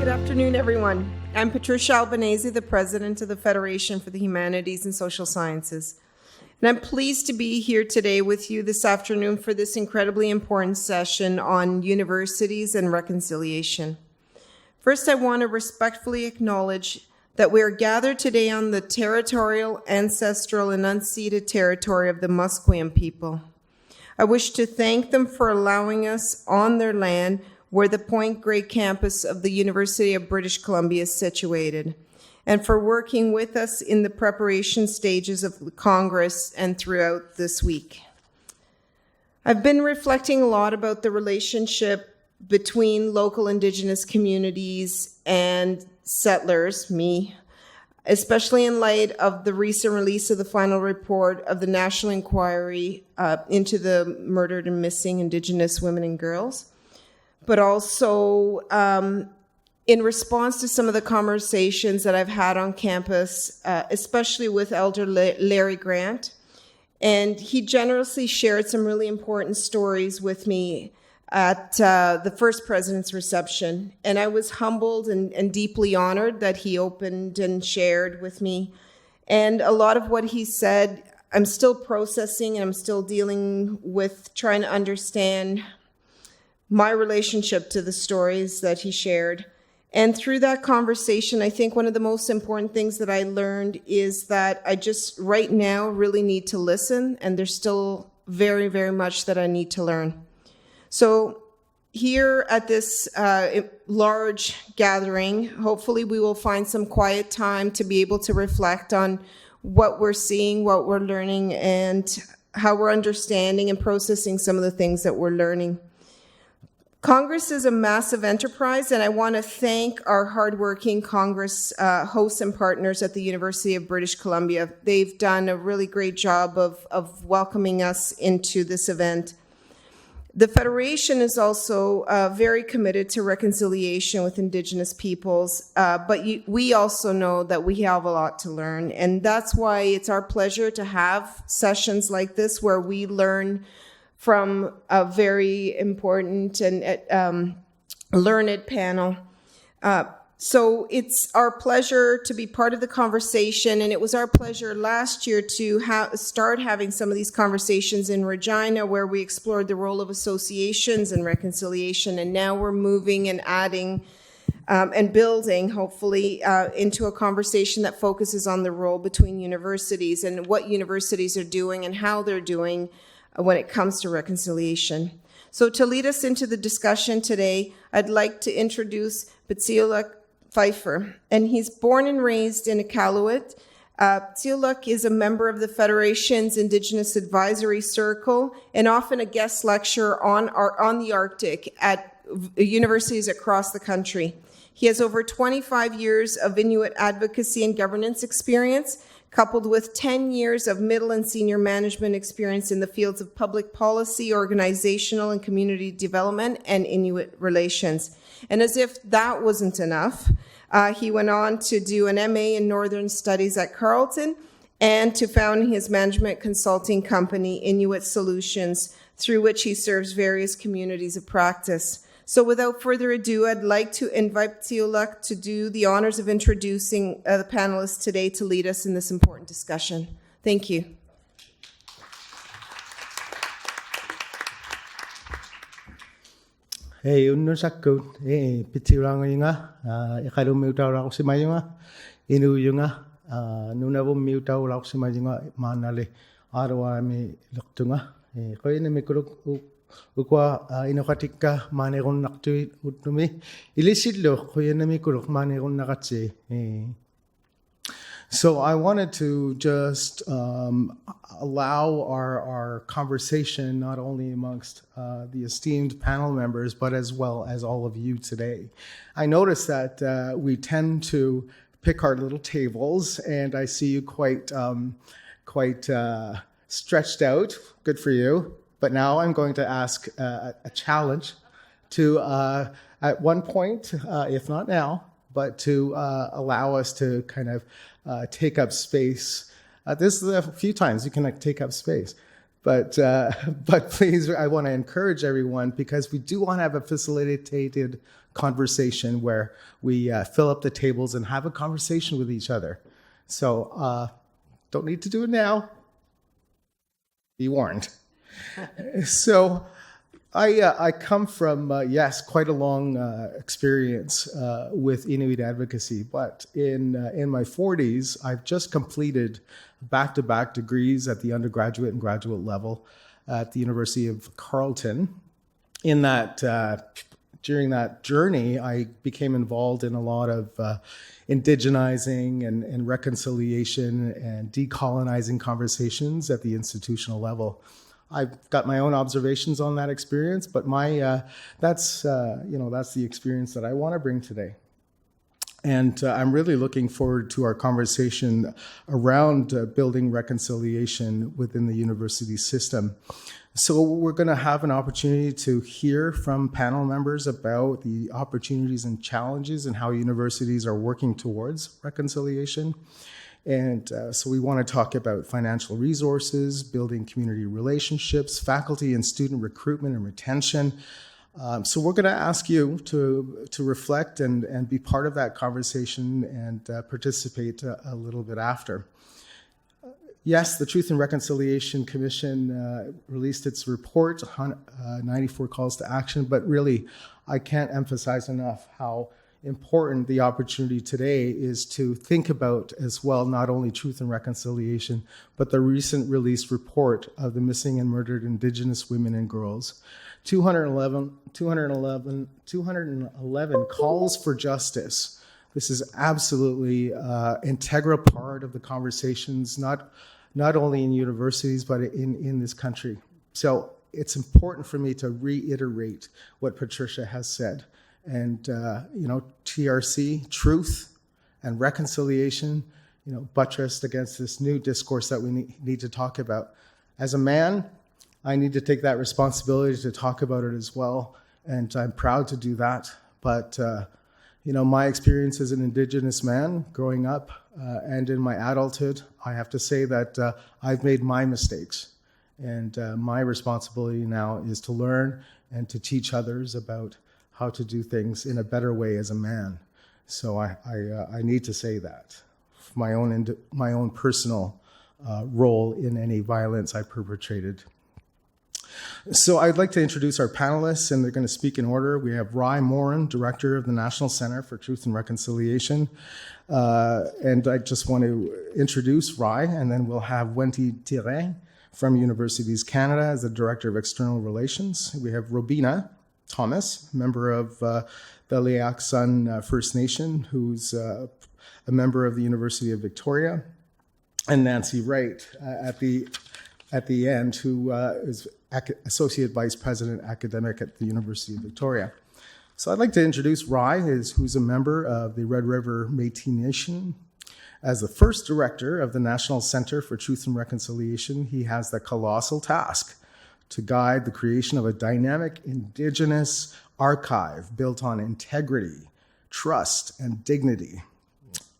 Good afternoon, everyone. I'm Patricia Albanese, the President of the Federation for the Humanities and Social Sciences. And I'm pleased to be here today with you this afternoon for this incredibly important session on universities and reconciliation. First, I want to respectfully acknowledge that we are gathered today on the territorial, ancestral, and unceded territory of the Musqueam people. I wish to thank them for allowing us on their land where the Point Grey campus of the University of British Columbia is situated, and for working with us in the preparation stages of the Congress and throughout this week. I've been reflecting a lot about the relationship between local Indigenous communities and settlers, me, especially in light of the recent release of the final report of the National Inquiry into the murdered and missing Indigenous women and girls, but also in response to some of the conversations that I've had on campus, especially with Elder Larry Grant. And he generously shared some really important stories with me at the first president's reception. And I was humbled and deeply honored that he opened and shared with me. And a lot of what he said, I'm still processing and I'm still dealing with trying to understand my relationship to the stories that he shared. And through that conversation, I think one of the most important things that I learned is that I just right now really need to listen, and there's still very, very much that I need to learn. So here at this large gathering, hopefully we will find some quiet time to be able to reflect on what we're seeing, what we're learning, and how we're understanding and processing some of the things that we're learning. Congress is a massive enterprise, and I want to thank our hardworking Congress hosts and partners at the University of British Columbia. They've done a really great job of welcoming us into this event. The Federation is also very committed to reconciliation with Indigenous peoples, but we also know that we have a lot to learn, and that's why it's our pleasure to have sessions like this where we learn from a very important and learned panel. So it's our pleasure to be part of the conversation, and it was our pleasure last year to start having some of these conversations in Regina, where we explored the role of associations in reconciliation, and now we're moving and adding and building, hopefully, into a conversation that focuses on the role between universities and what universities are doing and how they're doing when it comes to reconciliation. So to lead us into the discussion today, I'd like to introduce Tsiolak Pfeiffer, and he's born and raised in Iqaluit. Tsiolak is a member of the Federation's Indigenous Advisory Circle and often a guest lecturer on the Arctic at universities across the country. He has over 25 years of Inuit advocacy and governance experience, coupled with 10 years of middle and senior management experience in the fields of public policy, organizational and community development, and Inuit relations. And as if that wasn't enough, he went on to do an MA in Northern Studies at Carleton and to found his management consulting company, Inuit Solutions, through which he serves various communities of practice. So without further ado, I'd like to invite Tsiolak to do the honors of introducing the panelists today to lead us in this important discussion. Thank you. Hey, unno sakut. Pitiranga ikalu miutau rau simayunga inuyunga nunavum miutau rau simayunga manale arwa mi loktunga. Koine mikuruk ukwa inokatika manegon naktuit utnumi ilisidlo koyenami kuruk manegon nakatse. So I wanted to just allow our conversation not only amongst the esteemed panel members, but as well as all of you today. I noticed that we tend to pick our little tables, and I see you quite stretched out. Good for you. But now I'm going to ask a challenge to, at one point, if not now, but to allow us to kind of take up space. This is a few times you can take up space. But please, I want to encourage everyone, because we do want to have a facilitated conversation where we fill up the tables and have a conversation with each other. So don't need to do it now. Be warned. So I come from, yes, quite a long experience with Inuit advocacy, but in my 40s, I've just completed back-to-back degrees at the undergraduate and graduate level at the University of Carleton. In that, during that journey, I became involved in a lot of indigenizing and reconciliation and decolonizing conversations at the institutional level. I've got my own observations on that experience, but that's the experience that I want to bring today. And I'm really looking forward to our conversation around building reconciliation within the university system. So we're going to have an opportunity to hear from panel members about the opportunities and challenges and how universities are working towards reconciliation. And so we want to talk about financial resources, building community relationships, faculty and student recruitment and retention. So we're going to ask you to reflect and be part of that conversation and participate a little bit after. Yes, the Truth and Reconciliation Commission released its report, 94 calls to action, but really I can't emphasize enough how important the opportunity today is to think about as well, not only truth and reconciliation, but the recent released report of the missing and murdered Indigenous women and girls. 211 calls for justice. This is absolutely integral part of the conversations, not only in universities, but in this country. So it's important for me to reiterate what Patricia has said. And, TRC, truth and reconciliation, buttressed against this new discourse that we need to talk about. As a man, I need to take that responsibility to talk about it as well. And I'm proud to do that. But, my experience as an Indigenous man growing up and in my adulthood, I have to say that I've made my mistakes. And my responsibility now is to learn and to teach others about how to do things in a better way as a man. So I need to say that. My own personal role in any violence I perpetrated. So I'd like to introduce our panelists, and they're going to speak in order. We have Moran, Director of the National Center for Truth and Reconciliation. And I just want to introduce Rai, and then we'll have Wendy Therrien from Universities Canada as the Director of External Relations. We have Robina Thomas, member of the Leaksun First Nation, who's a member of the University of Victoria, and Nancy Wright at the end, who is Associate Vice President Academic at the University of Victoria. So I'd like to introduce Rai, who's a member of the Red River Métis Nation. As the first director of the National Center for Truth and Reconciliation, he has the colossal task to guide the creation of a dynamic Indigenous archive built on integrity, trust, and dignity.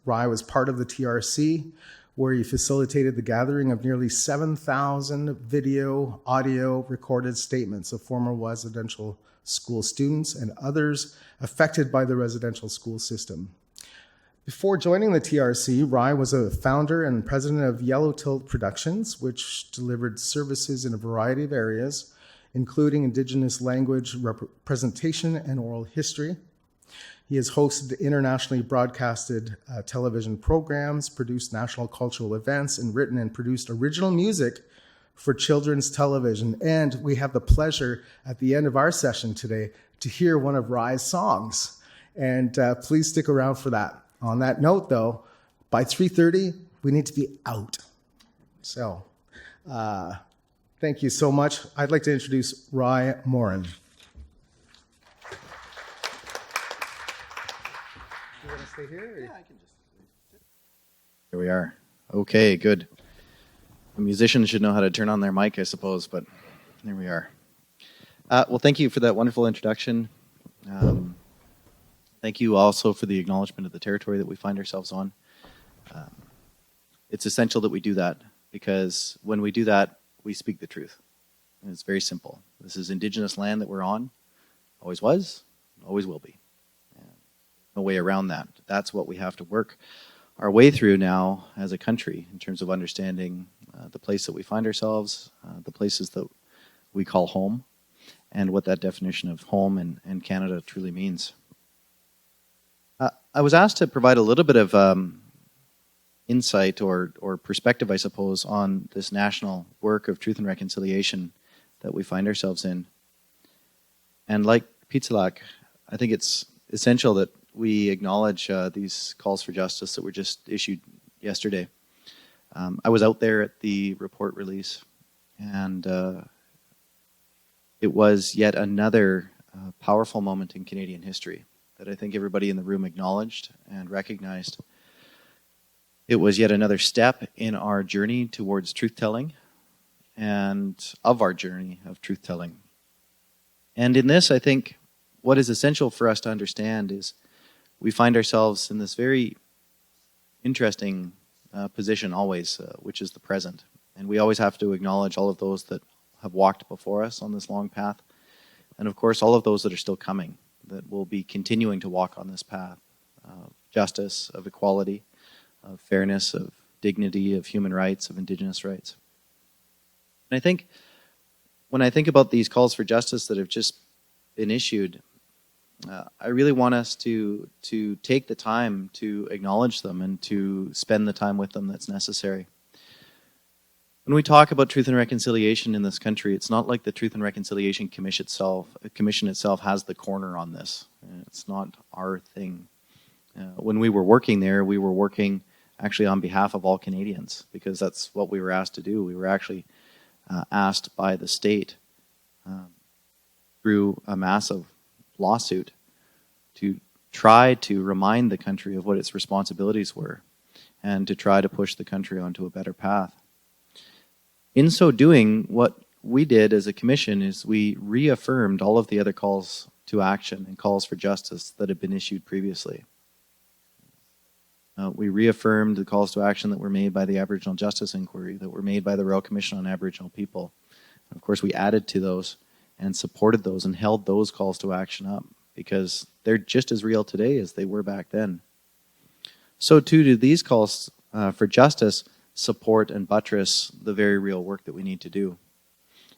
Rai was part of the TRC, where he facilitated the gathering of nearly 7,000 video, audio, recorded statements of former residential school students and others affected by the residential school system. Before joining the TRC, Rai was a founder and president of Yellow Tilt Productions, which delivered services in a variety of areas, including Indigenous language representation and oral history. He has hosted internationally broadcasted television programs, produced national cultural events, and written and produced original music for children's television. And we have the pleasure at the end of our session today to hear one of Rai's songs. And please stick around for that. On that note, though, by 3:30, we need to be out. So thank you so much. I'd like to introduce Rai Moran. You want to stay here? Yeah, I can just. Here we are. Okay, good. A musician should know how to turn on their mic, I suppose, but there we are. Well, thank you for that wonderful introduction. Thank you also for the acknowledgement of the territory that we find ourselves on. It's essential that we do that, because when we do that, we speak the truth. And it's very simple. This is Indigenous land that we're on. Always was, always will be. And no way around that. That's what we have to work our way through now as a country in terms of understanding the place that we find ourselves, the places that we call home, and what that definition of home and Canada truly means. I was asked to provide a little bit of insight or perspective, I suppose, on this national work of truth and reconciliation that we find ourselves in. And like Pizzalak, I think it's essential that we acknowledge these calls for justice that were just issued yesterday. I was out there at the report release, and it was yet another powerful moment in Canadian history that I think everybody in the room acknowledged and recognized. It was yet another step in our journey towards truth-telling and of our journey of truth-telling. And in this, I think what is essential for us to understand is we find ourselves in this very interesting position always, which is the present. And we always have to acknowledge all of those that have walked before us on this long path. And of course, all of those that are still coming, that will be continuing to walk on this path of justice, of equality, of fairness, of dignity, of human rights, of Indigenous rights. And I think when I think about these calls for justice that have just been issued, I really want us to take the time to acknowledge them and to spend the time with them that's necessary. When we talk about truth and reconciliation in this country, it's not like the Truth and Reconciliation Commission itself has the corner on this. It's not our thing. When we were working there, we were working actually on behalf of all Canadians because that's what we were asked to do. We were actually asked by the state through a massive lawsuit to try to remind the country of what its responsibilities were and to try to push the country onto a better path. In so doing, what we did as a commission is we reaffirmed all of the other calls to action and calls for justice that had been issued previously. We reaffirmed the calls to action that were made by the Aboriginal Justice Inquiry, that were made by the Royal Commission on Aboriginal People. And of course, we added to those and supported those and held those calls to action up because they're just as real today as they were back then. So too do these calls for justice support and buttress the very real work that we need to do.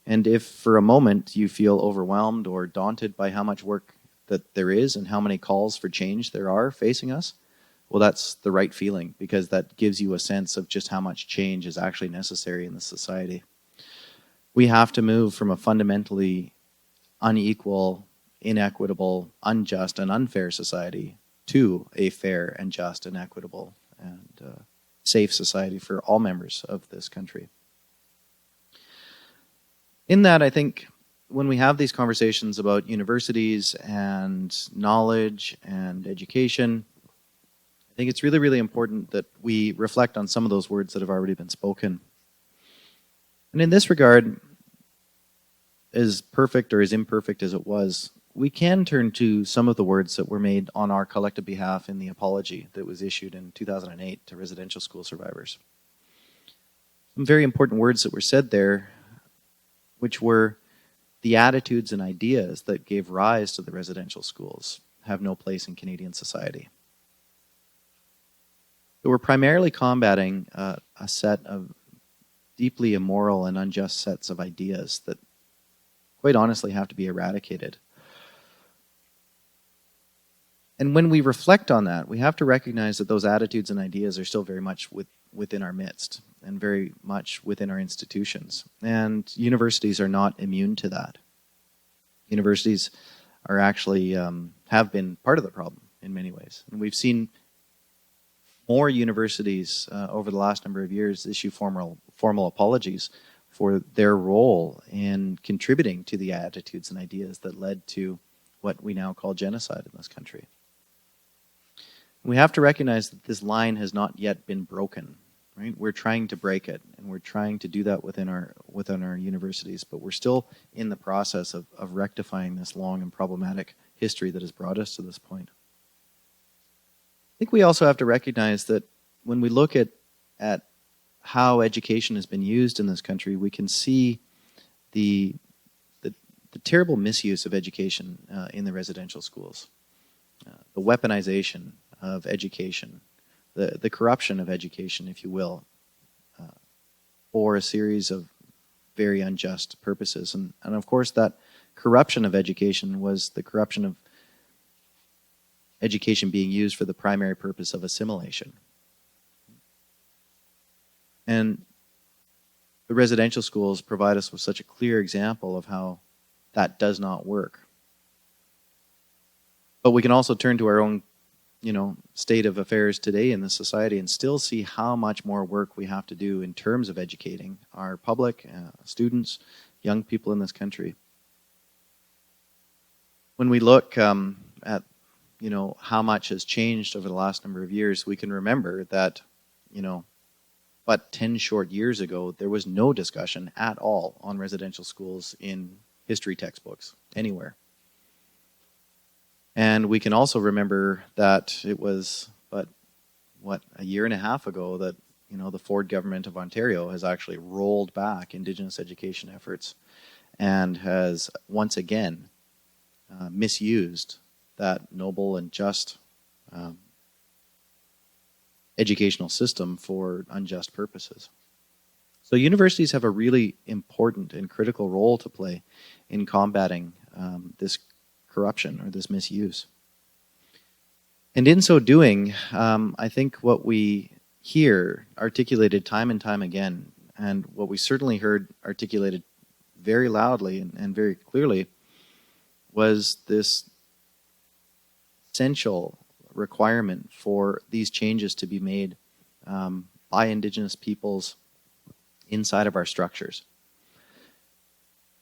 And if for a moment you feel overwhelmed or daunted by how much work that there is and how many calls for change there are facing us, well, that's the right feeling because that gives you a sense of just how much change is actually necessary in the society. We have to move from a fundamentally unequal, inequitable, unjust, and unfair society to a fair and just and equitable and safe society for all members of this country. In that, I think when we have these conversations about universities and knowledge and education, I think it's really, really important that we reflect on some of those words that have already been spoken. And in this regard, as perfect or as imperfect as it was, we can turn to some of the words that were made on our collective behalf in the apology that was issued in 2008 to residential school survivors. Some very important words that were said there, which were the attitudes and ideas that gave rise to the residential schools have no place in Canadian society. They were primarily combating a set of deeply immoral and unjust sets of ideas that quite honestly have to be eradicated. And when we reflect on that, we have to recognize that those attitudes and ideas are still very much within our midst and very much within our institutions. And universities are not immune to that. Universities are actually have been part of the problem in many ways. And we've seen more universities over the last number of years issue formal apologies for their role in contributing to the attitudes and ideas that led to what we now call genocide in this country. We have to recognize that this line has not yet been broken, right? We're trying to break it, and we're trying to do that within our universities, but we're still in the process of rectifying this long and problematic history that has brought us to this point. I think we also have to recognize that when we look at how education has been used in this country, we can see the terrible misuse of education in the residential schools, the weaponization of education, the corruption of education, if you will, for a series of very unjust purposes. And of course, that corruption of education was the corruption of education being used for the primary purpose of assimilation. And the residential schools provide us with such a clear example of how that does not work. But we can also turn to our own, state of affairs today in the society and still see how much more work we have to do in terms of educating our public, students, young people in this country. When we look at, how much has changed over the last number of years, we can remember that, but 10 short years ago, there was no discussion at all on residential schools in history textbooks anywhere. And we can also remember that it was, a year and a half ago that, the Ford government of Ontario has actually rolled back Indigenous education efforts and has once again misused that noble and just educational system for unjust purposes. So universities have a really important and critical role to play in combating this corruption or this misuse. And in so doing, I think what we hear articulated time and time again, and what we certainly heard articulated very loudly and very clearly, was this essential requirement for these changes to be made by Indigenous peoples inside of our structures.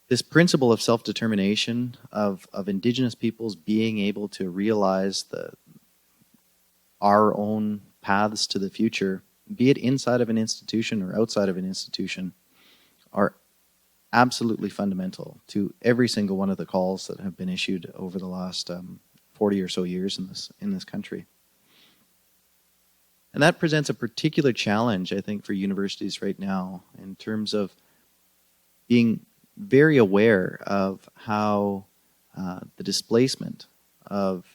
This principle of self-determination, of Indigenous peoples being able to realize our own paths to the future, be it inside of an institution or outside of an institution, are absolutely fundamental to every single one of the calls that have been issued over the last 40 or so years in this country. And that presents a particular challenge, I think, for universities right now in terms of being very aware of how the displacement of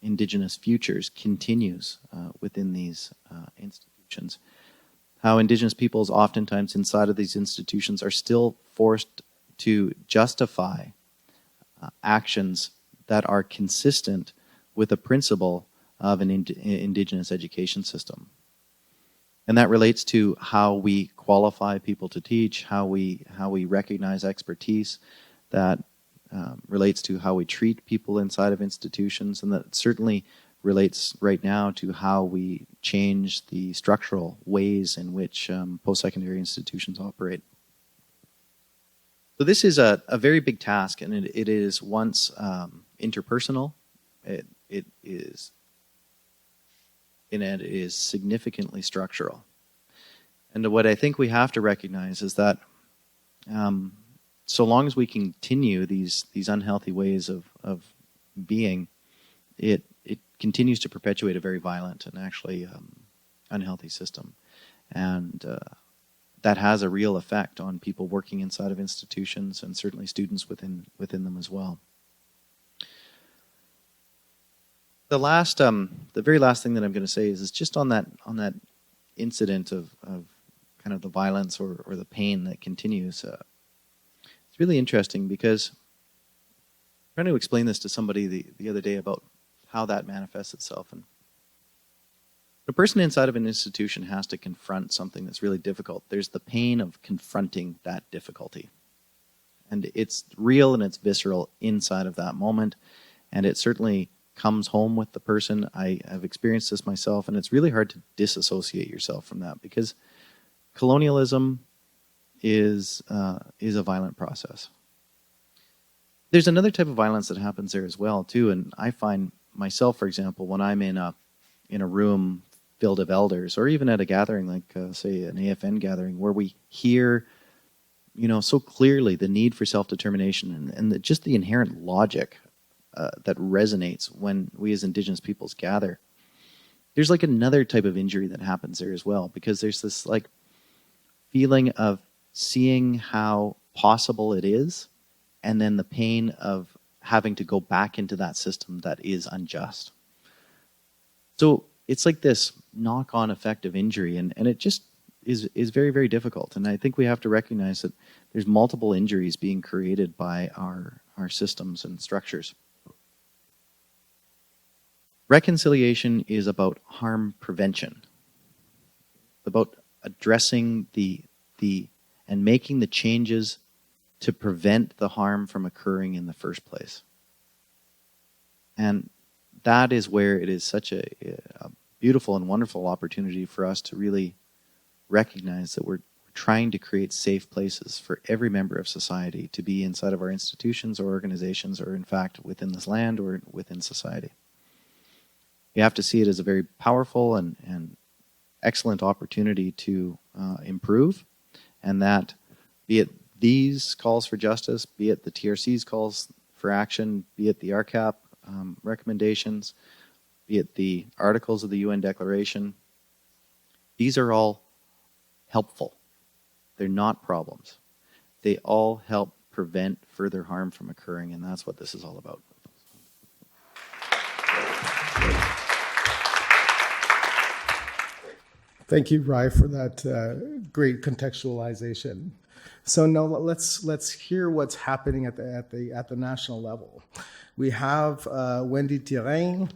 Indigenous futures continues within these institutions. How Indigenous peoples oftentimes inside of these institutions are still forced to justify actions that are consistent with the principle of an Indigenous education system. And that relates to how we qualify people to teach, how we recognize expertise, that relates to how we treat people inside of institutions, and that certainly relates right now to how we change the structural ways in which post-secondary institutions operate. So this is a very big task, and it is once interpersonal. It is significantly structural. And what I think we have to recognize is that so long as we continue these unhealthy ways of being, it continues to perpetuate a very violent and actually unhealthy system. And that has a real effect on people working inside of institutions and certainly students within them as well. The very last thing that I'm going to say is just on that incident of kind of the violence or the pain that continues. It's really interesting because I'm trying to explain this to somebody the other day about how that manifests itself. And a person inside of an institution has to confront something that's really difficult. There's the pain of confronting that difficulty. And it's real and it's visceral inside of that moment. And it certainly comes home with the person. I have experienced this myself, and it's really hard to disassociate yourself from that because colonialism is a violent process. There's another type of violence that happens there as well too, and I find myself, for example, when I'm in a room filled of elders, or even at a gathering like say an AFN gathering, where we hear, so clearly the need for self-determination and just the inherent logic that resonates when we as Indigenous peoples gather. There's like another type of injury that happens there as well, because there's this like feeling of seeing how possible it is, and then the pain of having to go back into that system that is unjust. So it's like this knock-on effect of injury, and it just is very, very difficult. And I think we have to recognize that there's multiple injuries being created by our systems and structures. Reconciliation is about harm prevention, about addressing and making the changes to prevent the harm from occurring in the first place. And that is where it is such a beautiful and wonderful opportunity for us to really recognize that we're trying to create safe places for every member of society to be inside of our institutions or organizations, or in fact within this land or within society. You have to see it as a very powerful and excellent opportunity to improve, and that, be it these calls for justice, be it the TRC's calls for action, be it the RCAP recommendations, be it the articles of the UN Declaration, these are all helpful. They're not problems. They all help prevent further harm from occurring, and that's what this is all about. Thank you, Rai, for that great contextualization. So now let's hear what's happening at the national level. We have Wendy Therrien,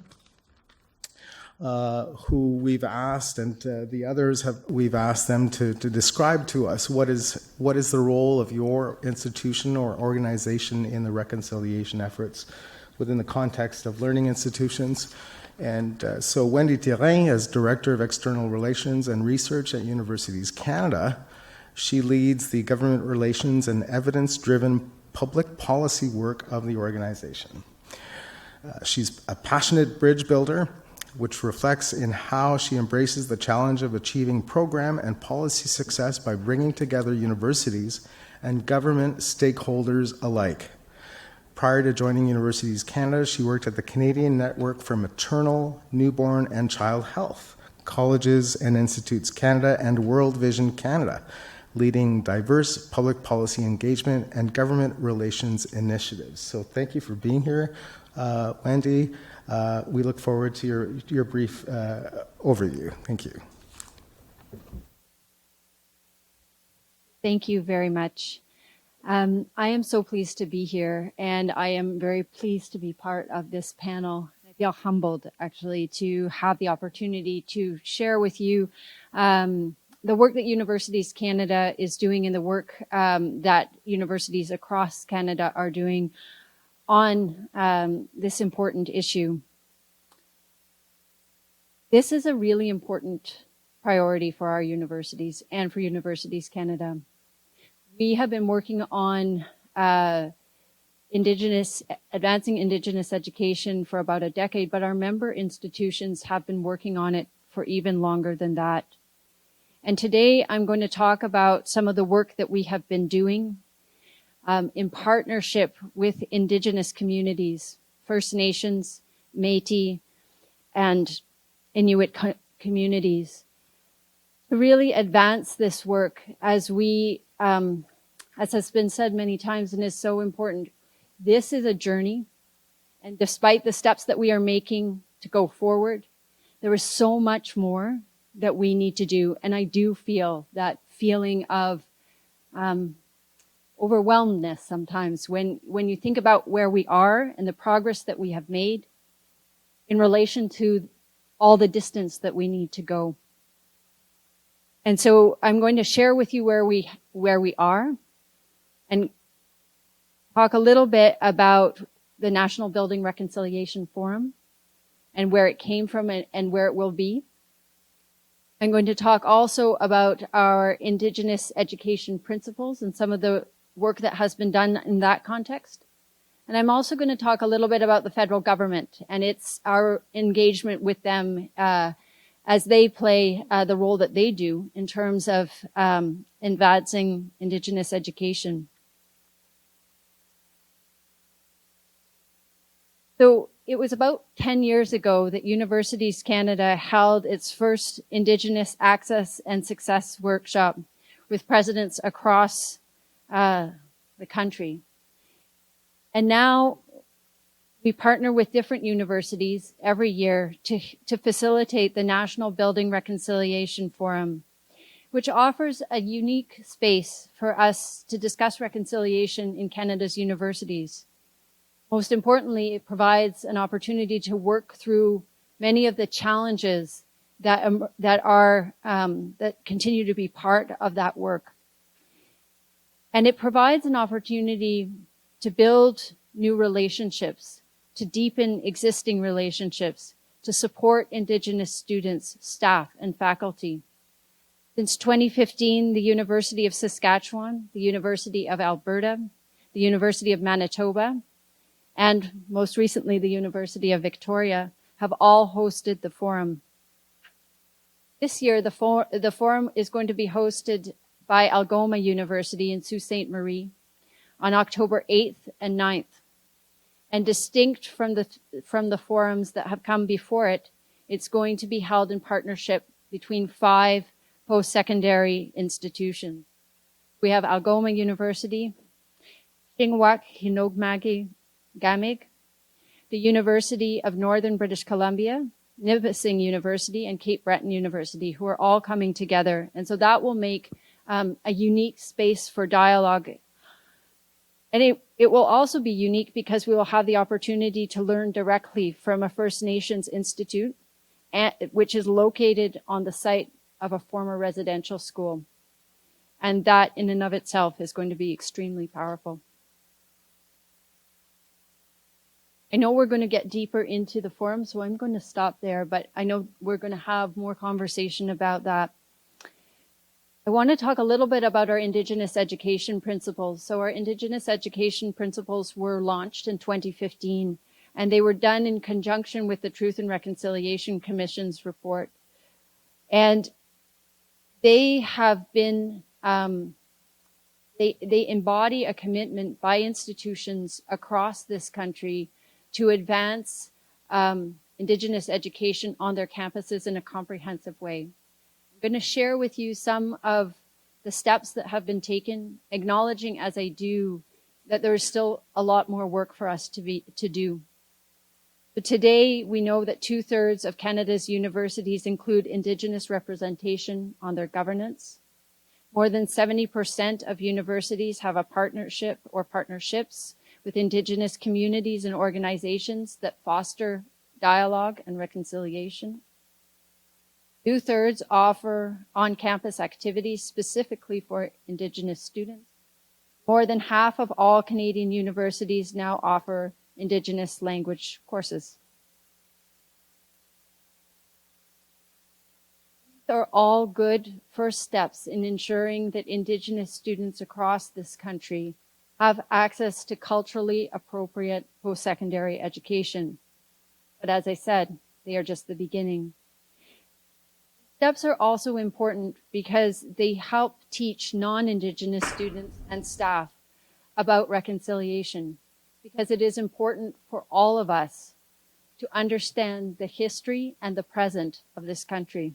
who we've asked, and the others we've asked them to describe to us what is the role of your institution or organization in the reconciliation efforts within the context of learning institutions. And so Wendy Therrien is Director of External Relations and Research at Universities Canada. She leads the government relations and evidence-driven public policy work of the organization. She's a passionate bridge builder, which reflects in how she embraces the challenge of achieving program and policy success by bringing together universities and government stakeholders alike. Prior to joining Universities Canada, she worked at the Canadian Network for Maternal, Newborn and Child Health, Colleges and Institutes Canada, and World Vision Canada, leading diverse public policy engagement and government relations initiatives. So thank you for being here, Wendy. We look forward to your brief overview. Thank you. Thank you very much. I am so pleased to be here, and I am very pleased to be part of this panel. I feel humbled, actually, to have the opportunity to share with you the work that Universities Canada is doing and the work that universities across Canada are doing on this important issue. This is a really important priority for our universities and for Universities Canada. We have been working on advancing Indigenous education for about a decade, but our member institutions have been working on it for even longer than that. And today I'm going to talk about some of the work that we have been doing in partnership with Indigenous communities, First Nations, Métis, and Inuit communities, to really advance this work as we, as has been said many times and is so important, this is a journey. And despite the steps that we are making to go forward, there is so much more that we need to do. And I do feel that feeling of overwhelmedness sometimes when you think about where we are and the progress that we have made in relation to all the distance that we need to go. And so I'm going to share with you where we are and talk a little bit about the National Building Reconciliation Forum and where it came from and where it will be. I'm going to talk also about our Indigenous education principles and some of the work that has been done in that context. And I'm also going to talk a little bit about the federal government and our engagement with them as they play the role that they do in terms of advancing Indigenous education. So it was about 10 years ago that Universities Canada held its first Indigenous Access and Success workshop, with presidents across the country. And now we partner with different universities every year to facilitate the National Building Reconciliation Forum, which offers a unique space for us to discuss reconciliation in Canada's universities. Most importantly, it provides an opportunity to work through many of the challenges that continue to be part of that work. And it provides an opportunity to build new relationships, to deepen existing relationships, to support Indigenous students, staff, and faculty. Since 2015, the University of Saskatchewan, the University of Alberta, the University of Manitoba, and most recently the University of Victoria have all hosted the forum. This year, the forum is going to be hosted by Algoma University in Sault Ste. Marie on October 8th and 9th. And distinct from the forums that have come before it, it's going to be held in partnership between 5 post-secondary institutions. We have Algoma University, Chingwak Hinogmagi Gamig, the University of Northern British Columbia, Nipissing University, and Cape Breton University, who are all coming together. And so that will make a unique space for dialogue. And it will also be unique because we will have the opportunity to learn directly from a First Nations Institute, which is located on the site of a former residential school. And that in and of itself is going to be extremely powerful. I know we're going to get deeper into the forum, so I'm going to stop there, but I know we're going to have more conversation about that. I want to talk a little bit about our Indigenous education principles. So our Indigenous education principles were launched in 2015, and they were done in conjunction with the Truth and Reconciliation Commission's report. And they have been, they embody a commitment by institutions across this country to advance Indigenous education on their campuses in a comprehensive way. I'm going to share with you some of the steps that have been taken, acknowledging as I do that there is still a lot more work for us to do. But today, we know that 2/3 of Canada's universities include Indigenous representation on their governance. More than 70% of universities have a partnership or partnerships with Indigenous communities and organizations that foster dialogue and reconciliation. 2/3 offer on-campus activities specifically for Indigenous students. More than half of all Canadian universities now offer Indigenous language courses. These are all good first steps in ensuring that Indigenous students across this country have access to culturally appropriate post-secondary education. But as I said, they are just the beginning. Steps are also important because they help teach non-Indigenous students and staff about reconciliation, because it is important for all of us to understand the history and the present of this country.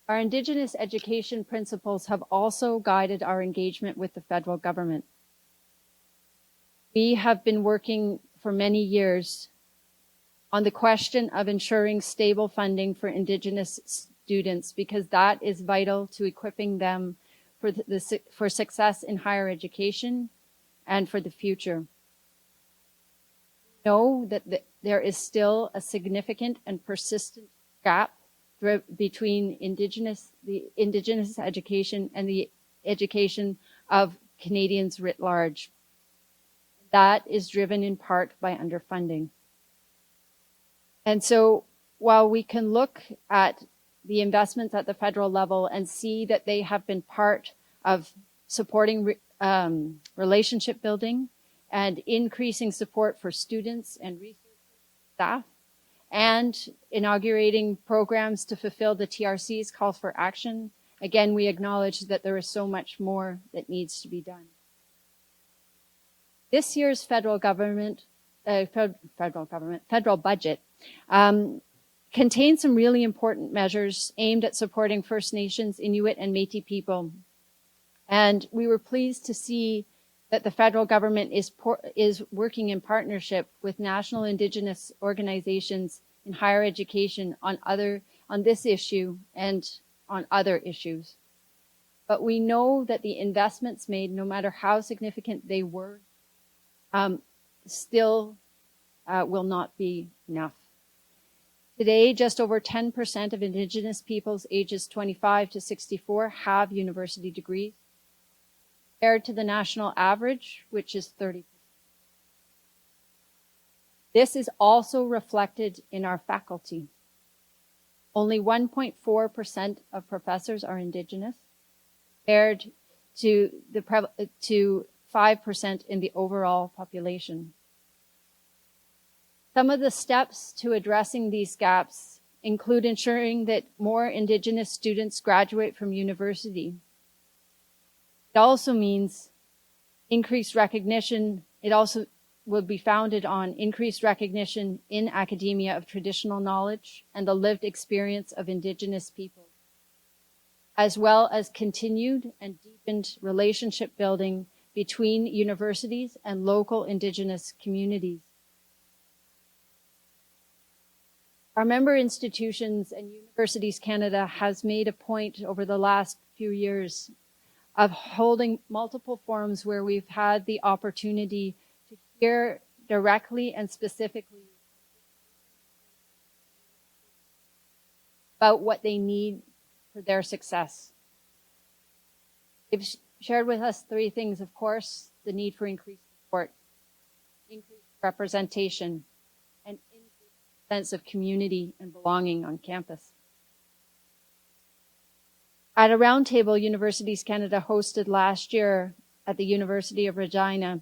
Our Indigenous education principles have also guided our engagement with the federal government. We have been working for many years on the question of ensuring stable funding for Indigenous students, because that is vital to equipping them for success in higher education and for the future. We know that there is still a significant and persistent gap between the Indigenous education and the education of Canadians writ large. That is driven in part by underfunding. And so while we can look at the investments at the federal level and see that they have been part of supporting relationship building and increasing support for students and research staff, and inaugurating programs to fulfill the TRC's calls for action, again, we acknowledge that there is so much more that needs to be done. This year's federal budget contains some really important measures aimed at supporting First Nations, Inuit, and Métis people. And we were pleased to see that the federal government is working in partnership with national Indigenous organizations in higher education on this issue and on other issues. But we know that the investments made, no matter how significant they were, still will not be enough. Today, just over 10% of Indigenous peoples ages 25 to 64 have university degrees, compared to the national average, which is 30%. This is also reflected in our faculty. Only 1.4% of professors are Indigenous, compared to 5% in the overall population. Some of the steps to addressing these gaps include ensuring that more Indigenous students graduate from university. It also means increased recognition. It also will be founded on increased recognition in academia of traditional knowledge and the lived experience of Indigenous people, as well as continued and deepened relationship building between universities and local Indigenous communities. Our member institutions and Universities Canada has made a point over the last few years of holding multiple forums where we've had the opportunity to hear directly and specifically about what they need for their success. They've shared with us three things, of course: the need for increased support, increased representation, and increased sense of community and belonging on campus. At a roundtable Universities Canada hosted last year at the University of Regina,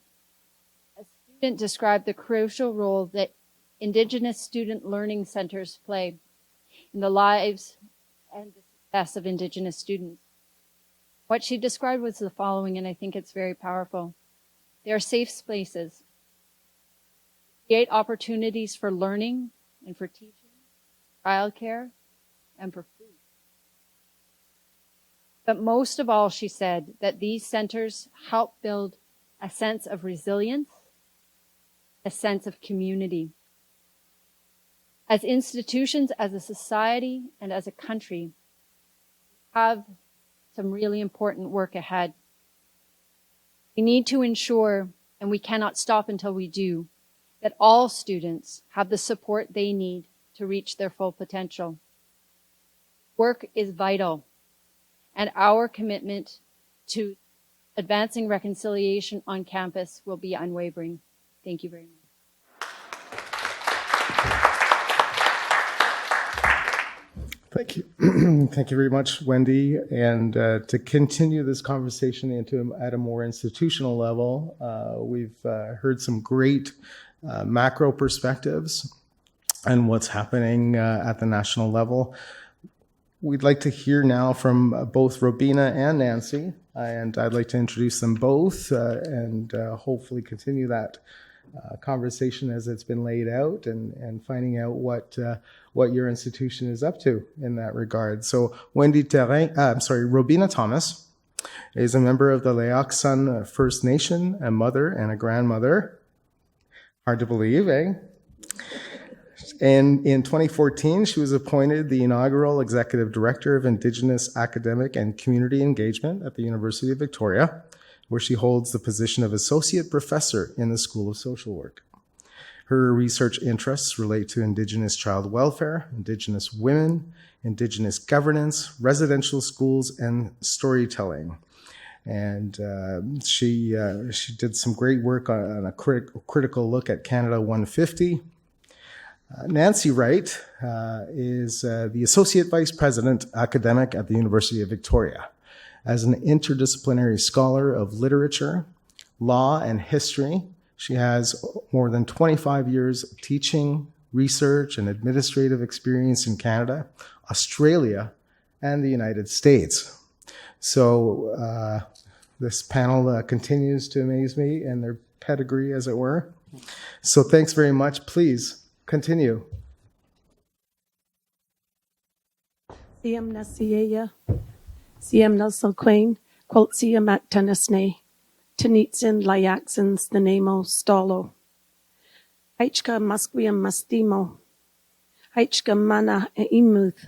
a student described the crucial role that Indigenous student learning centers play in the lives and the success of Indigenous students. What she described was the following, and I think it's very powerful. They are safe spaces, create opportunities for learning and for teaching, childcare, and for food. But most of all, she said that these centers help build a sense of resilience, a sense of community. As institutions, as a society, and as a country, we have some really important work ahead. We need to ensure, and we cannot stop until we do, that all students have the support they need to reach their full potential. Work is vital, and our commitment to advancing reconciliation on campus will be unwavering. Thank you very much. Thank you. Thank you very much, Wendy. And to continue this conversation at a more institutional level, we've heard some great macro perspectives and what's happening at the national level. We'd like to hear now from both Robina and Nancy, and I'd like to introduce them both and hopefully continue that conversation as it's been laid out and finding out what your institution is up to in that regard. So Robina Thomas is a member of the Leaksan First Nation, a mother and a grandmother. Hard to believe, eh? And in 2014, she was appointed the inaugural Executive Director of Indigenous Academic and Community Engagement at the University of Victoria, where she holds the position of Associate Professor in the School of Social Work. Her research interests relate to Indigenous child welfare, Indigenous women, Indigenous governance, residential schools, and storytelling. And she did some great work on a critical look at Canada 150. Nancy Wright is the Associate Vice President Academic at the University of Victoria. As an interdisciplinary scholar of literature, law, and history, she has more than 25 years of teaching, research, and administrative experience in Canada, Australia, and the United States. So this panel continues to amaze me and their pedigree, as it were. So thanks very much. Please continue. Siam Nasiaya, Siam Nasalquain, Quote Siam at Tanasne, Tanitsin Layaxins the Nemo Stolo, Aichka Musquiam Mastimo, Aichka Mana Imuth,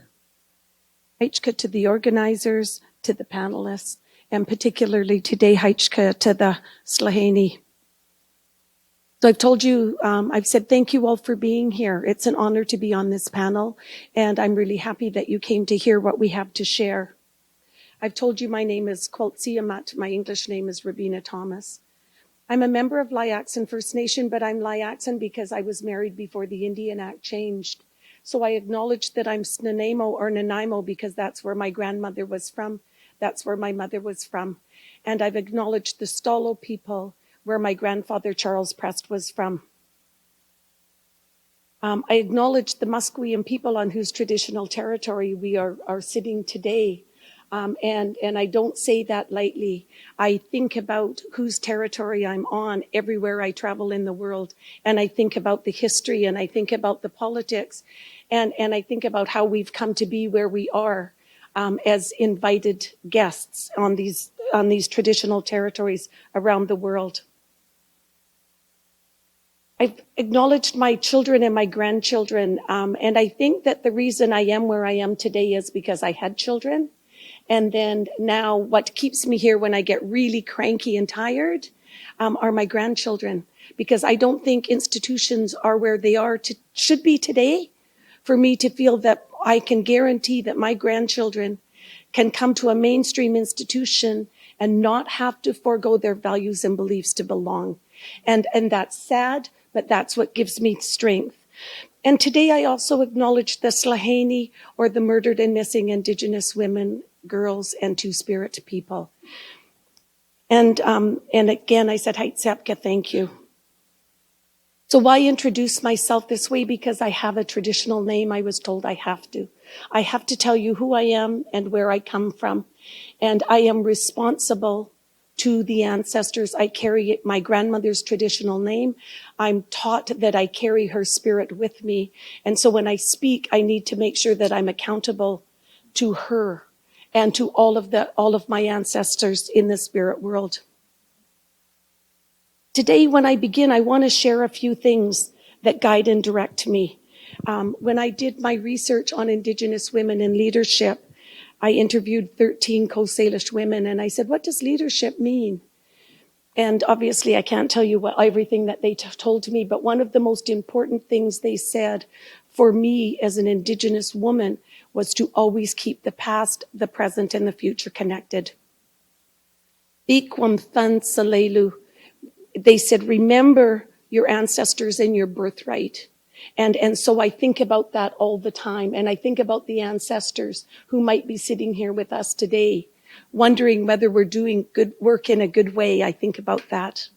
Aichka to the organizers, to the panelists, and particularly today, Aichka to the Slahani. So I've told you, I've said thank you all for being here. It's an honor to be on this panel, and I'm really happy that you came to hear what we have to share. I've told you my name is Kwaltsiamat. My English name is Robina Thomas. I'm a member of Layaxan First Nation, but I'm Layaxan because I was married before the Indian Act changed. So I acknowledge that I'm Snanaimo or Nanaimo because that's where my grandmother was from. That's where my mother was from. And I've acknowledged the Stolo people, where my grandfather Charles Prest was from. I acknowledge the Musqueam people on whose traditional territory we are sitting today. And I don't say that lightly. I think about whose territory I'm on everywhere I travel in the world. And I think about the history, and I think about the politics, and I think about how we've come to be where we are as invited guests on these traditional territories around the world. I've acknowledged my children and my grandchildren, and I think that the reason I am where I am today is because I had children. And then now what keeps me here when I get really cranky and tired are my grandchildren, because I don't think institutions are where they should be today for me to feel that I can guarantee that my grandchildren can come to a mainstream institution and not have to forego their values and beliefs to belong. And that's sad, but that's what gives me strength. And today I also acknowledge the Slahani, or the murdered and missing Indigenous women, girls, and Two-Spirit people. And again, I said, Haitsepka, thank you. So why introduce myself this way? Because I have a traditional name. I was told I have to. I have to tell you who I am and where I come from. And I am responsible to the ancestors. I carry my grandmother's traditional name. I'm taught that I carry her spirit with me. And so when I speak, I need to make sure that I'm accountable to her and to all of my ancestors in the spirit world. Today, when I begin, I want to share a few things that guide and direct me. When I did my research on Indigenous women in leadership, I interviewed 13 Coast Salish women, and I said, what does leadership mean? And obviously, I can't tell you everything that they told me, but one of the most important things they said for me as an Indigenous woman was to always keep the past, the present, and the future connected. Ikwam Thun Salelu. They said, remember your ancestors and your birthright. And so I think about that all the time. And I think about the ancestors who might be sitting here with us today, wondering whether we're doing good work in a good way. I think about that.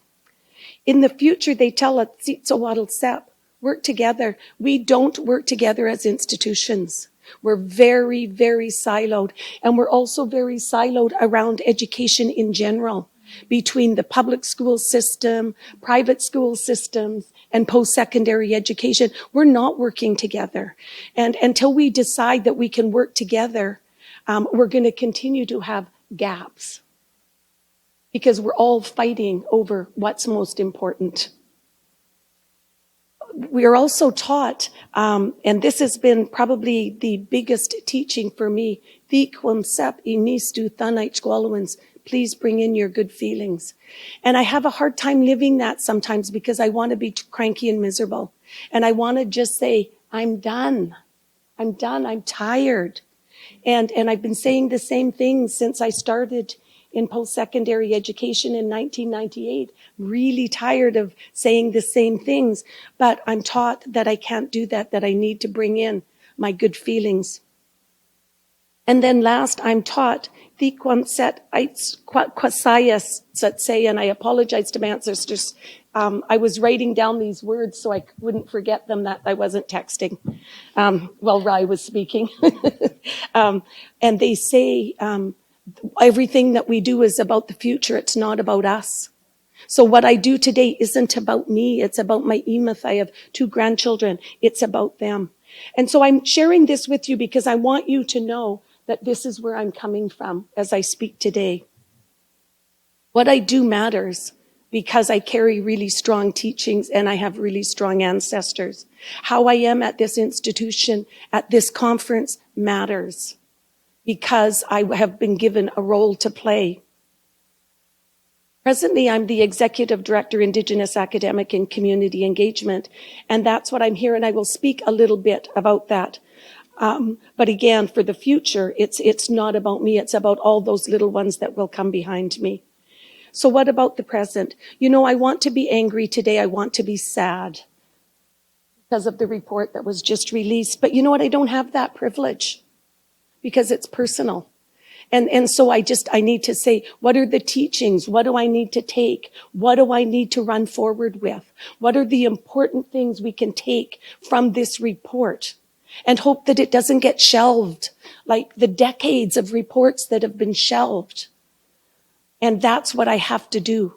In the future, they tell us, Tsitsawadal Sep, work together. We don't work together as institutions. We're very, very siloed. And we're also very siloed around education in general, between the public school system, private school systems, and post-secondary education. We're not working together. And until we decide that we can work together, we're going to continue to have gaps, because we're all fighting over what's most important. We are also taught, and this has been probably the biggest teaching for me, please bring in your good feelings. And I have a hard time living that sometimes, because I want to be cranky and miserable. And I want to just say, I'm done. I'm tired. And I've been saying the same thing since I started in post-secondary education in 1998. Really tired of saying the same things, but I'm taught that I can't do that I need to bring in my good feelings. And then last, I'm taught, and I apologize to my ancestors. I was writing down these words so I wouldn't forget them, that I wasn't texting while Rai was speaking. And they say, everything that we do is about the future. It's not about us. So what I do today isn't about me. It's about my Emeth. I have 2 grandchildren. It's about them. And so I'm sharing this with you because I want you to know that this is where I'm coming from as I speak today. What I do matters because I carry really strong teachings and I have really strong ancestors. How I am at this institution, at this conference matters because I have been given a role to play. Presently, I'm the Executive Director, Indigenous Academic and Community Engagement, and that's what I'm here, and I will speak a little bit about that. But again, for the future, it's not about me, it's about all those little ones that will come behind me. So what about the present? You know, I want to be angry today, I want to be sad because of the report that was just released, but you know what, I don't have that privilege because it's personal. And so I need to say, what are the teachings? What do I need to take? What do I need to run forward with? What are the important things we can take from this report? And hope that it doesn't get shelved, like the decades of reports that have been shelved. And that's what I have to do.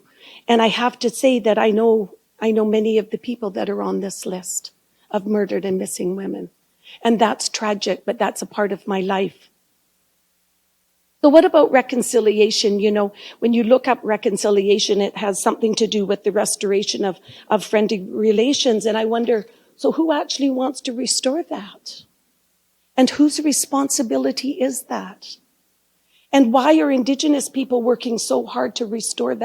And I have to say that I know many of the people that are on this list of murdered and missing women. And that's tragic, but that's a part of my life. So what about reconciliation? You know, when you look up reconciliation, it has something to do with the restoration of friendly relations. And I wonder, so who actually wants to restore that? And whose responsibility is that? And why are Indigenous people working so hard to restore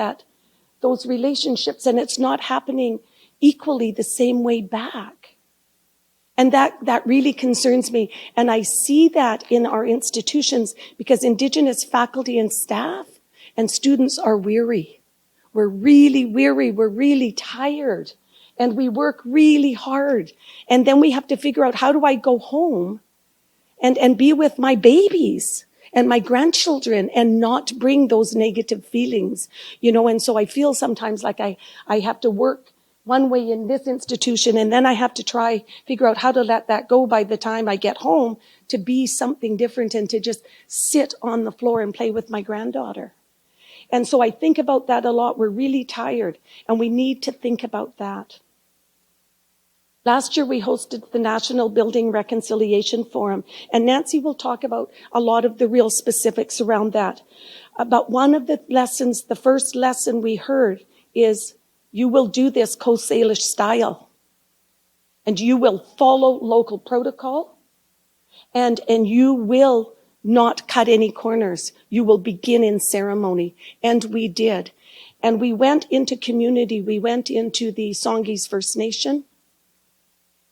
those relationships? And it's not happening equally the same way back. And that really concerns me. And I see that in our institutions because Indigenous faculty and staff and students are weary. We're really weary. We're really tired. And we work really hard. And then we have to figure out, how do I go home and be with my babies and my grandchildren and not bring those negative feelings? You know, and so I feel sometimes like I have to work one way in this institution, and then I have to figure out how to let that go by the time I get home to be something different and to just sit on the floor and play with my granddaughter. And so I think about that a lot. We're really tired, and we need to think about that. Last year, we hosted the National Building Reconciliation Forum, and Nancy will talk about a lot of the real specifics around that. But one of the lessons, the first lesson we heard is, you will do this Coast Salish style, and you will follow local protocol, and you will not cut any corners. You will begin in ceremony. And we did. And we went into community. We went into the Songhees First Nation,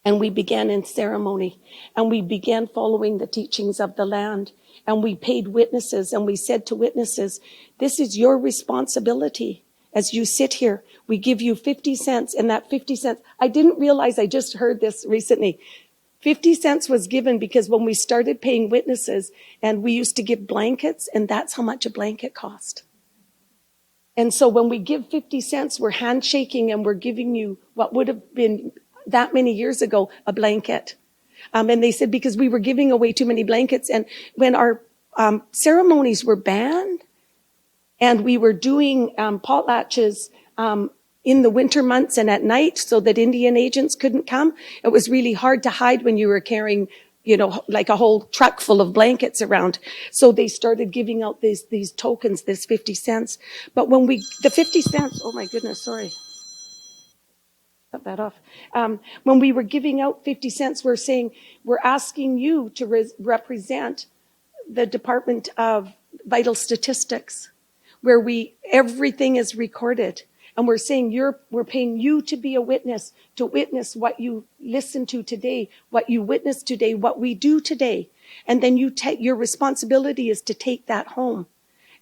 and we began in ceremony. And we began following the teachings of the land. And we paid witnesses, and we said to witnesses, this is your responsibility. As you sit here, we give you 50 cents, and that 50 cents, I didn't realize, I just heard this recently. 50 cents was given because when we started paying witnesses, and we used to give blankets, and that's how much a blanket cost. And so when we give 50 cents, we're handshaking, and we're giving you what would have been that many years ago, a blanket. And they said because we were giving away too many blankets, and when our ceremonies were banned, and we were doing potlatches in the winter months and at night so that Indian agents couldn't come. It was really hard to hide when you were carrying, you know, like a whole truck full of blankets around. So they started giving out these tokens, this 50 cents. But when the 50 cents, oh my goodness, sorry. Cut that off. When we were giving out 50 cents, we're asking you to represent the Department of Vital Statistics, where everything is recorded. And we're saying we're paying you to be a witness, to witness what you listen to today, what you witness today, what we do today. And then your responsibility is to take that home.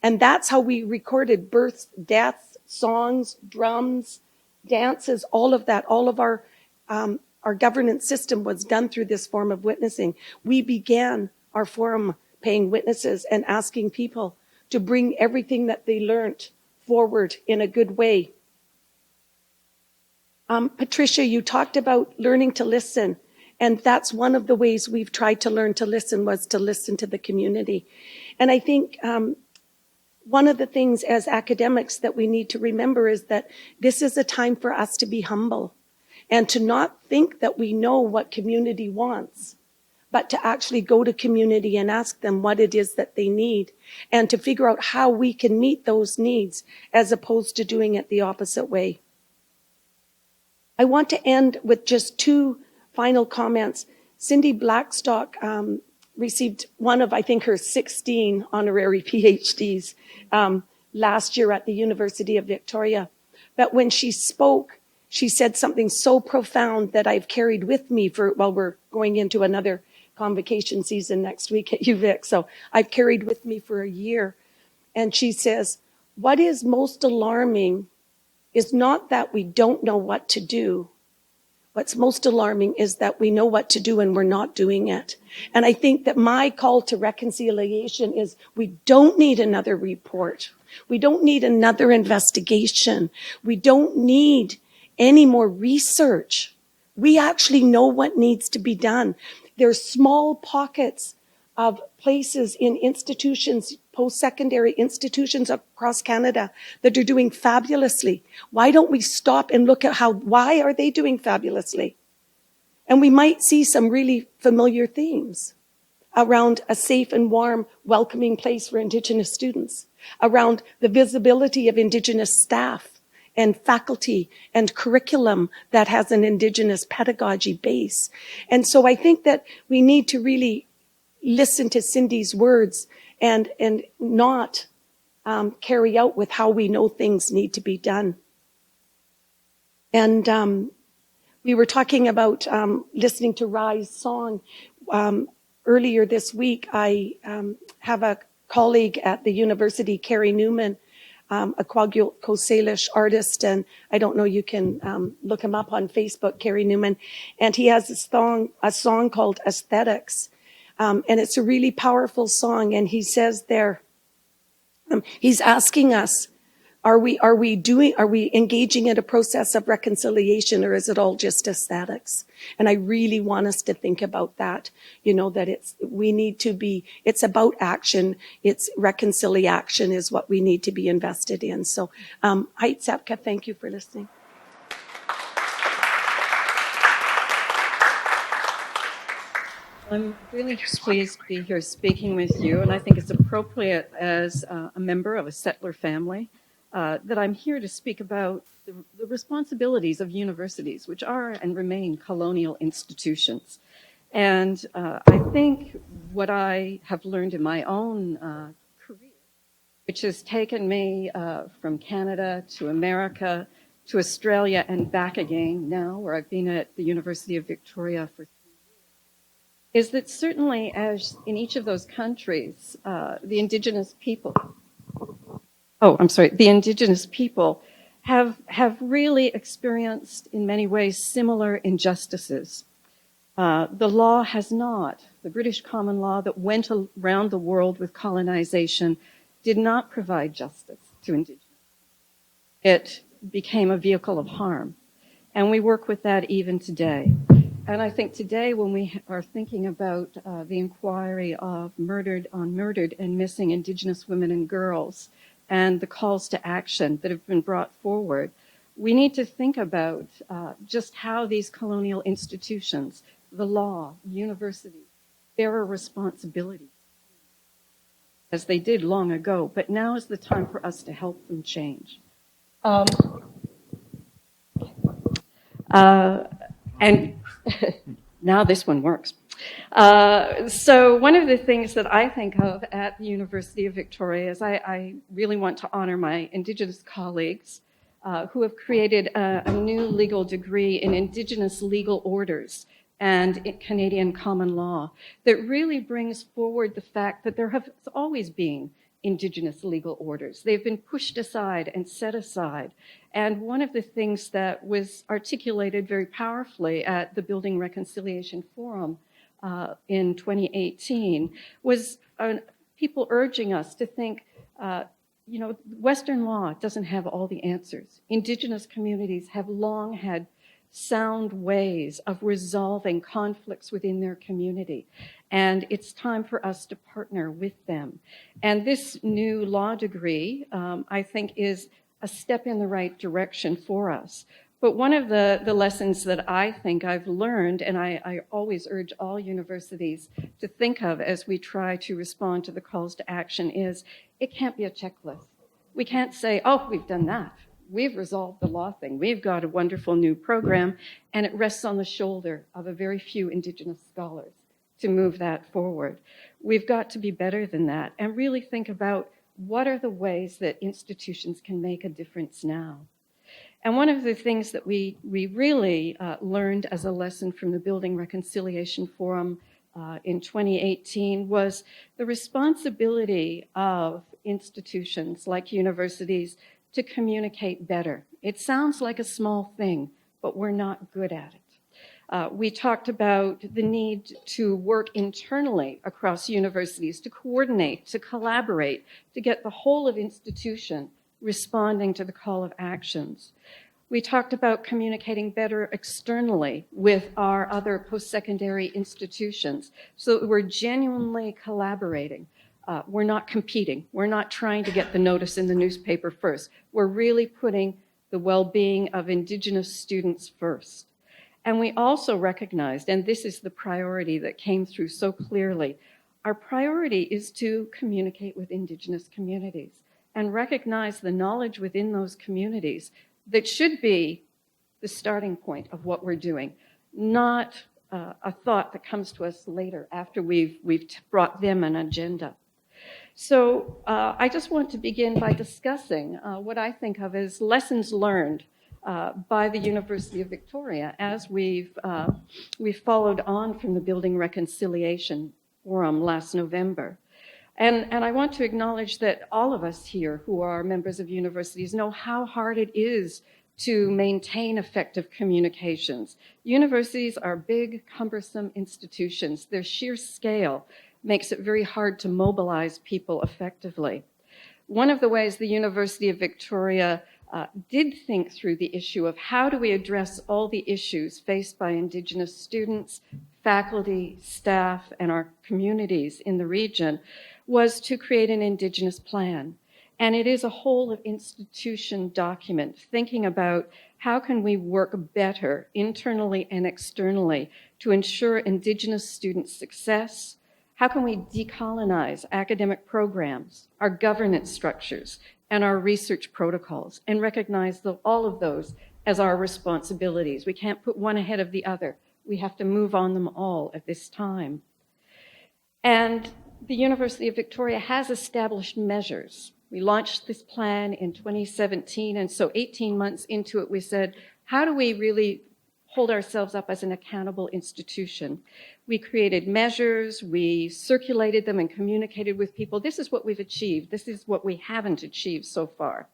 And that's how we recorded births, deaths, songs, drums, dances, all of that. All of our governance system was done through this form of witnessing. We began our forum paying witnesses and asking people to bring everything that they learned forward in a good way. Patricia, you talked about learning to listen, and that's one of the ways we've tried to learn to listen, was to listen to the community. And I think one of the things as academics that we need to remember is that this is a time for us to be humble and to not think that we know what community wants, but to actually go to community and ask them what it is that they need and to figure out how we can meet those needs as opposed to doing it the opposite way. I want to end with just two final comments. Cindy Blackstock received one of, I think, her 16 honorary PhDs last year at the University of Victoria. But when she spoke, she said something so profound that I've carried with me while we're going into another convocation season next week at UVic. So I've carried with me for a year. And she says, what is most alarming is not that we don't know what to do. What's most alarming is that we know what to do and we're not doing it. And I think that my call to reconciliation is we don't need another report. We don't need another investigation. We don't need any more research. We actually know what needs to be done. There's small pockets of places in institutions, post-secondary institutions across Canada that are doing fabulously. Why don't we stop and look at why are they doing fabulously? And we might see some really familiar themes around a safe and warm, welcoming place for Indigenous students, around the visibility of Indigenous staff and faculty and curriculum that has an Indigenous pedagogy base. And so I think that we need to really listen to Cindy's words and not carry out with how we know things need to be done. And we were talking about listening to Rai's song. Earlier this week, I have a colleague at the university, Carrie Newman, a Kwagyo Salish artist, and I don't know, you can look him up on Facebook, Carrie Newman, and he has a song called Aesthetics, and it's a really powerful song, and he says there, he's asking us, are we engaging in a process of reconciliation, or is it all just aesthetics? And I really want us to think about that, that it's about action. It's reconciliation is what we need to be invested in. So, Ait Sepka, thank you for listening. I'm really pleased to be here speaking with you, and I think it's appropriate as a member of a settler family that I'm here to speak about the responsibilities of universities, which are and remain colonial institutions. And I think what I have learned in my own career, which has taken me from Canada to America to Australia and back again now, where I've been at the University of Victoria for 3 years, is that certainly as in each of those countries, the Indigenous people have really experienced in many ways similar injustices. The law has not. The British common law that went around the world with colonization did not provide justice to Indigenous. It became a vehicle of harm. And we work with that even today. And I think today when we are thinking about the inquiry of murdered and missing Indigenous women and girls and the calls to action that have been brought forward, we need to think about just how these colonial institutions, the law, universities, bear a responsibility, as they did long ago, but now is the time for us to help them change. And now this one works. So one of the things that I think of at the University of Victoria is I really want to honor my Indigenous colleagues who have created a new legal degree in Indigenous legal orders and Canadian common law that really brings forward the fact that there have always been Indigenous legal orders. They've been pushed aside and set aside. And one of the things that was articulated very powerfully at the Building Reconciliation Forum in 2018 was people urging us to think, Western law doesn't have all the answers. Indigenous communities have long had sound ways of resolving conflicts within their community. And it's time for us to partner with them. And this new law degree, I think, is a step in the right direction for us. But one of the lessons that I think I've learned, and I always urge all universities to think of as we try to respond to the calls to action, is it can't be a checklist. We can't say, oh, we've done that. We've resolved the law thing. We've got a wonderful new program, and it rests on the shoulder of a very few Indigenous scholars to move that forward. We've got to be better than that and really think about what are the ways that institutions can make a difference now. And one of the things that we really learned as a lesson from the Building Reconciliation Forum in 2018 was the responsibility of institutions like universities to communicate better. It sounds like a small thing, but we're not good at it. We talked about the need to work internally across universities, to coordinate, to collaborate, to get the whole of institution responding to the call of actions. We talked about communicating better externally with our other post-secondary institutions so that we're genuinely collaborating. We're not competing. We're not trying to get the notice in the newspaper first. We're really putting the well-being of Indigenous students first. And we also recognized, and this is the priority that came through so clearly, our priority is to communicate with Indigenous communities and recognize the knowledge within those communities that should be the starting point of what we're doing, not a thought that comes to us later after we've brought them an agenda. So I just want to begin by discussing what I think of as lessons learned by the University of Victoria as we've followed on from the Building Reconciliation Forum last November. And I want to acknowledge that all of us here who are members of universities know how hard it is to maintain effective communications. Universities are big, cumbersome institutions. Their sheer scale makes it very hard to mobilize people effectively. One of the ways the University of Victoria did think through the issue of how do we address all the issues faced by Indigenous students, faculty, staff, and our communities in the region was to create an Indigenous plan. And it is a whole of institution document thinking about how can we work better internally and externally to ensure Indigenous student success. How can we decolonize academic programs, our governance structures, and our research protocols, and recognize all of those as our responsibilities? We can't put one ahead of the other. We have to move on them all at this time. And the University of Victoria has established measures. We launched this plan in 2017, and so 18 months into it, we said, how do we really hold ourselves up as an accountable institution? We created measures, we circulated them and communicated with people. This is what we've achieved. This is what we haven't achieved so far.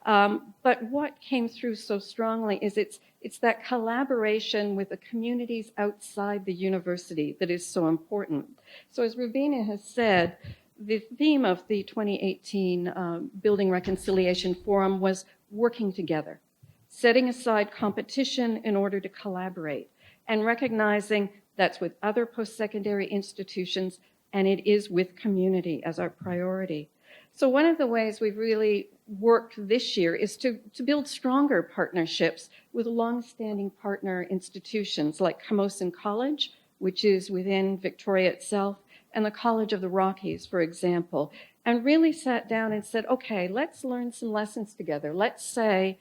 But what came through so strongly is it's that collaboration with the communities outside the university that is so important. So as Robina has said, the theme of the 2018 Building Reconciliation Forum was working together, setting aside competition in order to collaborate, and recognizing that's with other post-secondary institutions, and it is with community as our priority. So one of the ways we've really worked this year is to build stronger partnerships with long-standing partner institutions like Camosun College, which is within Victoria itself, and the College of the Rockies, for example, and really sat down and said, okay, let's learn some lessons together. Let's say,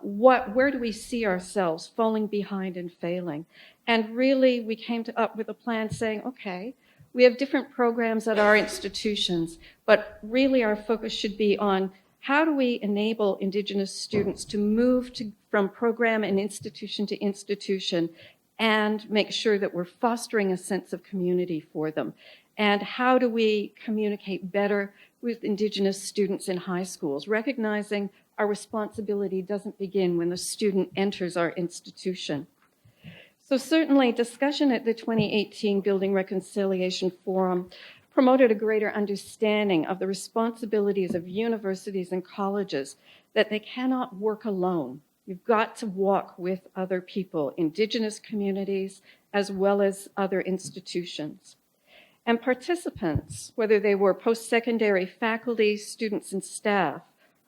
where do we see ourselves falling behind and failing? And really, we came up with a plan saying, okay, we have different programs at our institutions, but really our focus should be on how do we enable Indigenous students to move from program and institution to institution and make sure that we're fostering a sense of community for them? And how do we communicate better with Indigenous students in high schools, recognizing our responsibility doesn't begin when the student enters our institution? So certainly discussion at the 2018 Building Reconciliation Forum promoted a greater understanding of the responsibilities of universities and colleges, that they cannot work alone. You've got to walk with other people, Indigenous communities, as well as other institutions. And participants, whether they were post-secondary faculty, students, and staff,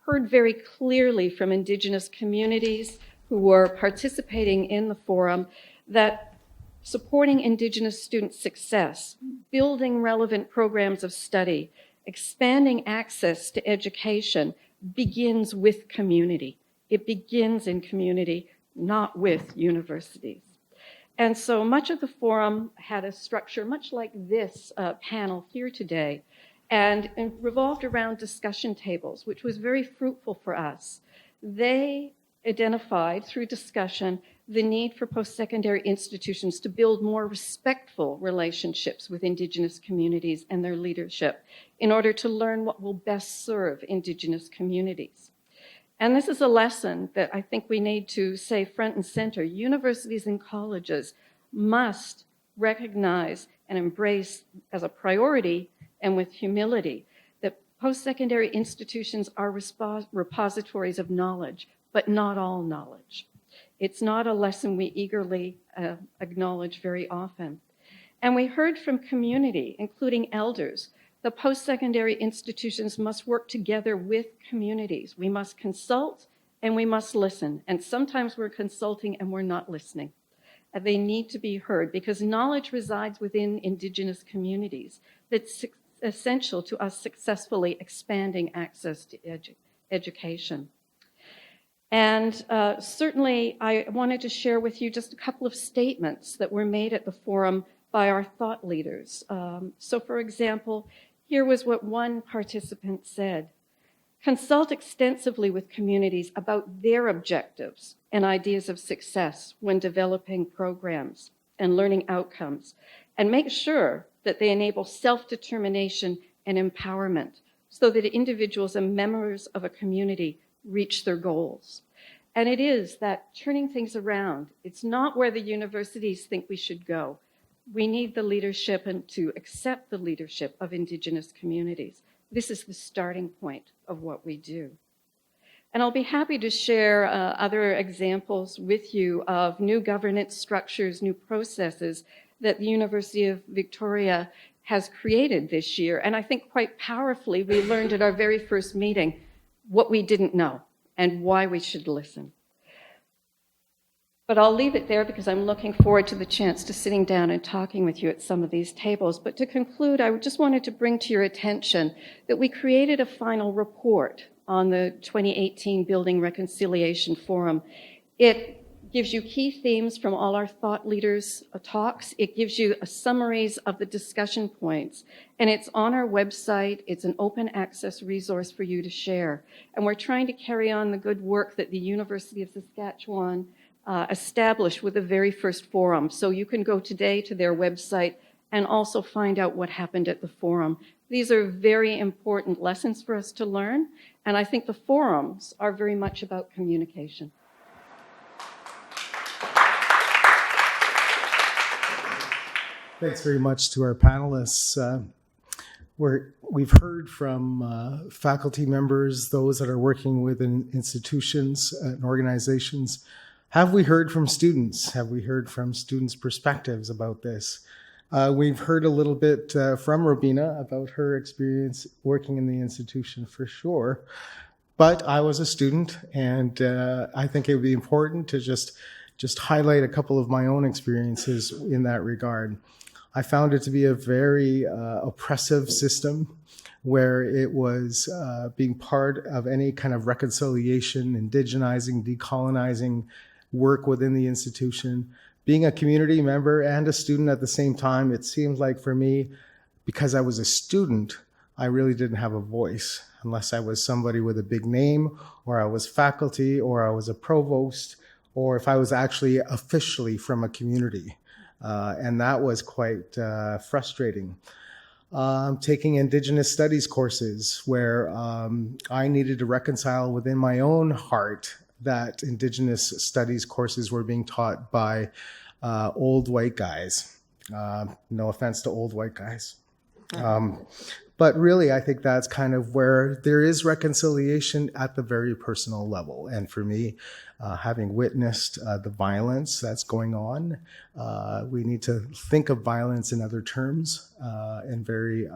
heard very clearly from Indigenous communities who were participating in the forum that supporting Indigenous student success, building relevant programs of study, expanding access to education begins with community. It begins in community, not with universities. And so much of the forum had a structure much like this panel here today, and revolved around discussion tables, which was very fruitful for us. They identified through discussion the need for post-secondary institutions to build more respectful relationships with Indigenous communities and their leadership in order to learn what will best serve Indigenous communities. And this is a lesson that I think we need to say front and center. Universities and colleges must recognize and embrace as a priority and with humility that post-secondary institutions are repositories of knowledge, but not all knowledge. It's not a lesson we eagerly acknowledge very often. And we heard from community, including elders, the post-secondary institutions must work together with communities. We must consult and we must listen. And sometimes we're consulting and we're not listening. And they need to be heard because knowledge resides within Indigenous communities that's essential to us successfully expanding access to education. And certainly I wanted to share with you just a couple of statements that were made at the forum by our thought leaders. So for example, here was what one participant said: consult extensively with communities about their objectives and ideas of success when developing programs and learning outcomes, and make sure that they enable self-determination and empowerment so that individuals and members of a community reach their goals. And it is that turning things around. It's not where the universities think we should go. We need the leadership and to accept the leadership of Indigenous communities. This is the starting point of what we do. And I'll be happy to share other examples with you of new governance structures, new processes that the University of Victoria has created this year. And I think quite powerfully, we learned at our very first meeting what we didn't know and why we should listen. But I'll leave it there because I'm looking forward to the chance to sitting down and talking with you at some of these tables. But to conclude, I just wanted to bring to your attention that we created a final report on the 2018 Building Reconciliation Forum. It gives you key themes from all our thought leaders' talks. It gives you summaries of the discussion points. And it's on our website. It's an open access resource for you to share. And we're trying to carry on the good work that the University of Saskatchewan established with the very first forum. So you can go today to their website and also find out what happened at the forum. These are very important lessons for us to learn. And I think the forums are very much about communication. Thanks very much to our panelists. We've heard from faculty members, those that are working within institutions and organizations. Have we heard from students? Have we heard from students' perspectives about this? We've heard a little bit from Robina about her experience working in the institution for sure. But I was a student, and I think it would be important to just highlight a couple of my own experiences in that regard. I found it to be a very oppressive system where it was being part of any kind of reconciliation, indigenizing, decolonizing work within the institution. Being a community member and a student at the same time, it seemed like for me, because I was a student, I really didn't have a voice unless I was somebody with a big name, or I was faculty, or I was a provost, or if I was actually officially from a community. And that was quite frustrating. Taking Indigenous studies courses where I needed to reconcile within my own heart that Indigenous studies courses were being taught by old white guys. No offense to old white guys. But really, I think that's kind of where there is reconciliation at the very personal level. And for me, having witnessed the violence that's going on, we need to think of violence in other terms, in very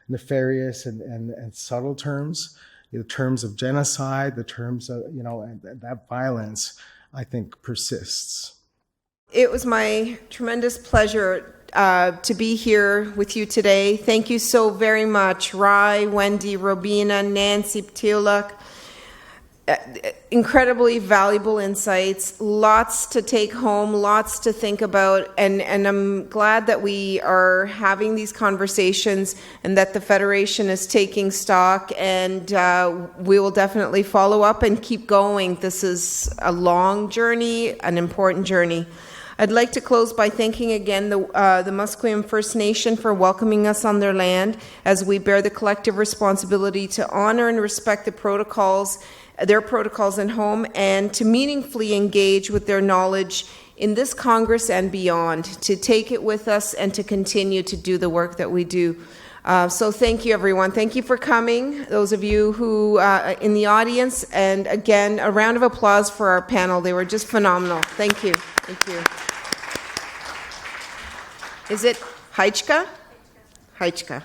nefarious and subtle terms. The terms of genocide, the terms of, and that violence I think, persists. It was my tremendous pleasure to be here with you today. Thank you so very much, Rai, Wendy, Robina, Nancy, Ptiulak. Incredibly valuable insights, lots to take home, lots to think about, and I'm glad that we are having these conversations and that the Federation is taking stock, and we will definitely follow up and keep going. This is a long journey, an important journey. I'd like to close by thanking again the Musqueam First Nation for welcoming us on their land as we bear the collective responsibility to honor and respect their protocols in home, and to meaningfully engage with their knowledge in this Congress and beyond, to take it with us and to continue to do the work that we do. So thank you, everyone. Thank you for coming, those of you who in the audience, and again, a round of applause for our panel. They were just phenomenal. Thank you. Thank you. Is it Heichka? Heichka.